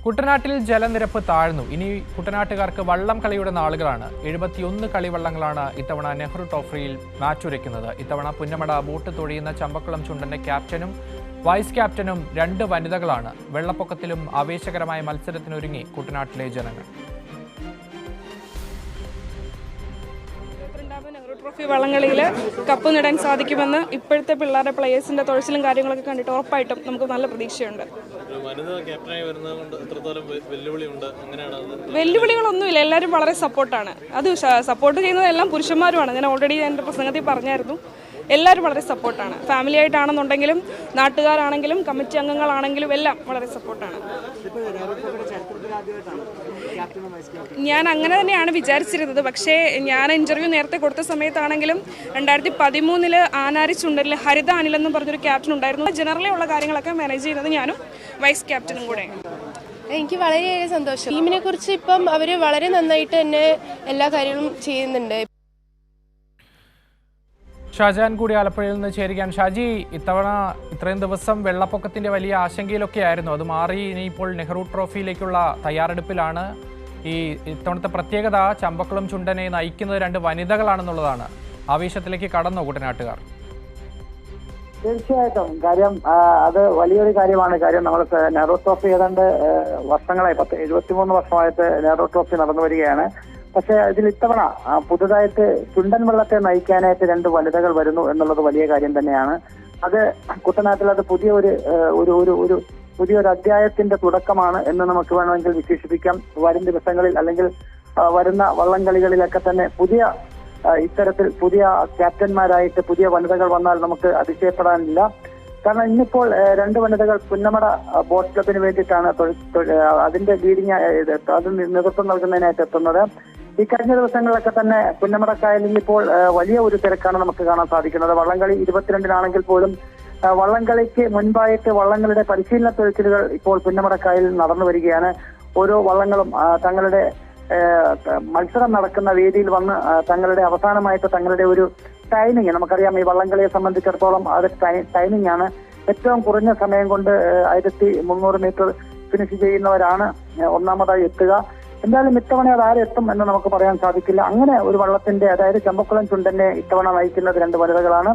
കുട്ടനാട്ടിൽ ജലനിരപ്പ് താഴ്ന്നു. ഇനി കുട്ടനാട്ടുകാർക്ക് വള്ളം കളിയുടെ നാളുകളാണ്. 71 കളിവള്ളങ്ങളാണ് ഇത്തവണ നെഹ്റു ട്രോഫിയിൽ മാറ്റുരയ്ക്കുന്നത്. ഇത്തവണ പുന്നമട ബോട്ട് തൊഴിയുന്ന ചമ്പക്കുളം ചുണ്ടന്റെ ക്യാപ്റ്റനും വൈസ് ക്യാപ്റ്റനും 2 വനിതകളാണ്. വെള്ളപ്പൊക്കത്തിലും ആവേശകരമായ മത്സരത്തിനൊരുങ്ങി കുട്ടനാട്ടിലെ ജനങ്ങൾ. നെഹ്റു ട്രോഫി വള്ളംകളിയിൽ കപ്പ് നേടാൻ സാധിക്കുമെന്ന് ഇപ്പോഴത്തെ പിള്ളേരുടെ പ്ലേയേഴ്സിന്റെ തുഴച്ചിലും കാര്യങ്ങളൊക്കെ കണ്ടിട്ട് ഉറപ്പായിട്ടും നമുക്ക് നല്ല പ്രതീക്ഷയുണ്ട്. വെല്ലുവിളികളൊന്നുമില്ല, എല്ലാവരും വളരെ സപ്പോർട്ടാണ്. അത് സപ്പോർട്ട് ചെയ്യുന്നതെല്ലാം പുരുഷന്മാരുമാണ്. ഞാൻ ഓൾറെഡി എൻ്റെ പ്രസംഗത്തിൽ പറഞ്ഞായിരുന്നു, എല്ലാവരും വളരെ സപ്പോർട്ടാണ്. ഫാമിലി ആയിട്ടാണെന്നുണ്ടെങ്കിലും നാട്ടുകാരാണെങ്കിലും കമ്മിറ്റി അംഗങ്ങളാണെങ്കിലും എല്ലാം വളരെ സപ്പോർട്ടാണ്. ഞാൻ അങ്ങനെ തന്നെയാണ് വിചാരിച്ചിരുന്നത്. പക്ഷേ ഞാൻ ഇൻ്റർവ്യൂ നേരത്തെ കൊടുത്ത സമയത്താണെങ്കിലും 2013 ആനാരി ചുണ്ടലിൽ ഹരിത അനിലെന്നും പറഞ്ഞൊരു ക്യാപ്റ്റൻ ഉണ്ടായിരുന്നു. ജനറലി ഉള്ള കാര്യങ്ങളൊക്കെ മാനേജ് ചെയ്യുന്നത് ഞാനും വൈസ് ക്യാപ്റ്റനും കൂടെ. എനിക്ക് വളരെയേറെ സന്തോഷം. ടീമിനെ കുറിച്ച് ഇപ്പം അവർ വളരെ നന്നായിട്ട് തന്നെ എല്ലാ കാര്യങ്ങളും ചെയ്യുന്നുണ്ട്. ഷാജഹാൻ കൂടി ആലപ്പുഴയിൽ നിന്ന് ചേരുകയാണ്. ഷാജി, ഇത്തവണ ഇത്രയും ദിവസം വെള്ളപ്പൊക്കത്തിന്റെ വലിയ ആശങ്കയിലൊക്കെ ആയിരുന്നു. അത് മാറി ഇനിയിപ്പോൾ നെഹ്റു ട്രോഫിയിലേക്കുള്ള തയ്യാറെടുപ്പിലാണ്. ഇത്തവണത്തെ പ്രത്യേകത ചമ്പക്കുളം ചുണ്ടനെ നയിക്കുന്നത് 2 വനിതകളാണെന്നുള്ളതാണ്. ആവേശത്തിലേക്ക് കടന്നോ കുട്ടനാട്ടുകാർ? തീർച്ചയായിട്ടും. കാര്യം അത് വലിയൊരു കാര്യമാണ്. കാര്യം നമ്മൾ നെഹ്റു ട്രോഫി ഏതാണ്ട് വർഷങ്ങളായി 73 വർഷമായിട്ട് നെഹ്റു ട്രോഫി നടന്നു വരികയാണ്. പക്ഷെ ഇതിൽ ഇത്തവണ പുതുതായിട്ട് ചുണ്ടൻ വെള്ളത്തെ നയിക്കാനായിട്ട് 2 വനിതകൾ വരുന്നു എന്നുള്ളത് വലിയ കാര്യം തന്നെയാണ്. അത് കുട്ടനാട്ടിൽ അത് പുതിയൊരു അധ്യായത്തിന്റെ തുടക്കമാണ് എന്ന് നമുക്ക് വേണമെങ്കിൽ വിശേഷിപ്പിക്കാം. വരും ദിവസങ്ങളിൽ അല്ലെങ്കിൽ വരുന്ന വള്ളംകളികളിലൊക്കെ തന്നെ ഇത്തരത്തിൽ പുതിയ ക്യാപ്റ്റന്മാരായിട്ട് പുതിയ വനിതകൾ വന്നാൽ നമുക്ക് അതിശയപ്പെടാനില്ല. കാരണം ഇന്നിപ്പോൾ 2 വനിതകൾ പുന്നമട ബോട്ട് ക്ലബിന് വേണ്ടിയിട്ടാണ് അതിന്റെ ലീഡിങ് അതിന് നേതൃത്വം നൽകുന്നതിനായിട്ട് എത്തുന്നത്. ഈ കഴിഞ്ഞ ദിവസങ്ങളിലൊക്കെ തന്നെ പുന്നമട കായലിൽ ഇപ്പോൾ വലിയ ഒരു തിരക്കാണ് നമുക്ക് കാണാൻ സാധിക്കുന്നത്. വള്ളംകളി 22-നാണെങ്കിൽ പോലും വള്ളംകളിക്ക് മുൻപായിട്ട് വള്ളങ്ങളുടെ പരിശീലന തൊഴിലുകൾ ഇപ്പോൾ പുന്നമട കായലിൽ നടന്നു വരികയാണ്. ഓരോ വള്ളങ്ങളും തങ്ങളുടെ മത്സരം നടക്കുന്ന വേദിയിൽ വന്ന് അവസാനമായിട്ട് തങ്ങളുടെ ഒരു ടൈമിങ്, നമുക്കറിയാം ഈ വള്ളംകളിയെ സംബന്ധിച്ചിടത്തോളം അത് ടൈമിംഗ് ആണ്. ഏറ്റവും കുറഞ്ഞ സമയം കൊണ്ട് 1300 മീറ്റർ ഫിനിഷ് ചെയ്യുന്നവരാണ് ഒന്നാമതായി എത്തുക. എന്തായാലും ഇത്തവണ അത് ആരെത്തും എന്ന് നമുക്ക് പറയാൻ സാധിക്കില്ല. അങ്ങനെ ഒരു വള്ളത്തിന്റെ, അതായത് ചമ്പക്കുളം ചുണ്ടനെ ഇത്തവണ നയിക്കുന്നത് 2 വനിതകളാണ്.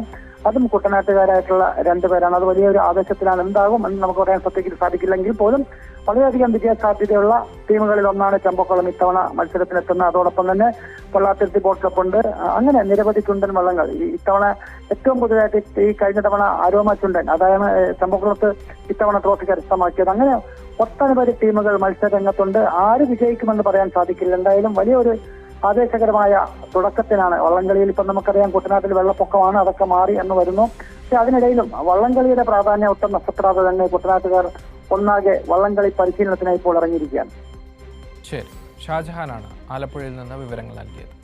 അതും കുട്ടനാട്ടുകാരായിട്ടുള്ള 2 പേരാണ്. അത് വലിയൊരു ആവേശത്തിലാണ്. എന്താകും എന്ന് നമുക്ക് പറയാൻ സാധിക്കില്ലെങ്കിൽ പോലും വളരെയധികം വിജയസാധ്യതയുള്ള ടീമുകളിൽ ഒന്നാണ് ചമ്പക്കുളം ഇത്തവണ മത്സരത്തിനെത്തുന്നത്. അതോടൊപ്പം തന്നെ പൊള്ളാത്തുരുത്തി ബോട്ട് ക്ലബ് ഉണ്ട്. അങ്ങനെ നിരവധി ചുണ്ടൻ വള്ളങ്ങൾ ഇത്തവണ ഏറ്റവും പുതുതായിട്ട് ഈ കഴിഞ്ഞ തവണ അരോമ ചുണ്ടൻ, അതാണ് ചമ്പക്കുളത്ത് ഇത്തവണ ട്രോഫി കരസ്ഥമാക്കിയത്. അങ്ങനെ ഒട്ടനവധി ടീമുകൾ മത്സരരംഗത്തുണ്ട്. ആര് വിജയിക്കുമെന്ന് പറയാൻ സാധിക്കില്ല. എന്തായാലും വലിയൊരു ആവേശകരമായ തുടക്കത്തിനാണ് വള്ളംകളിയിൽ. ഇപ്പം നമുക്കറിയാം കുട്ടനാട്ടിൽ വെള്ളപ്പൊക്കമാണ്, അതൊക്കെ മാറി എന്ന് വരുന്നു. പക്ഷെ അതിനിടയിലും വള്ളംകളിയുടെ പ്രാധാന്യം ഒട്ടും നഷ്ടപ്പെടാതെ തന്നെ കുട്ടനാട്ടുകാർ ഒന്നാകെ വള്ളംകളി പരിശീലനത്തിനായി ഇപ്പോൾ ഇറങ്ങിയിരിക്കുകയാണ്. ശരി, ഷാജഹാനാണ് ആലപ്പുഴയിൽ നിന്ന് വിവരങ്ങൾ നൽകിയത്.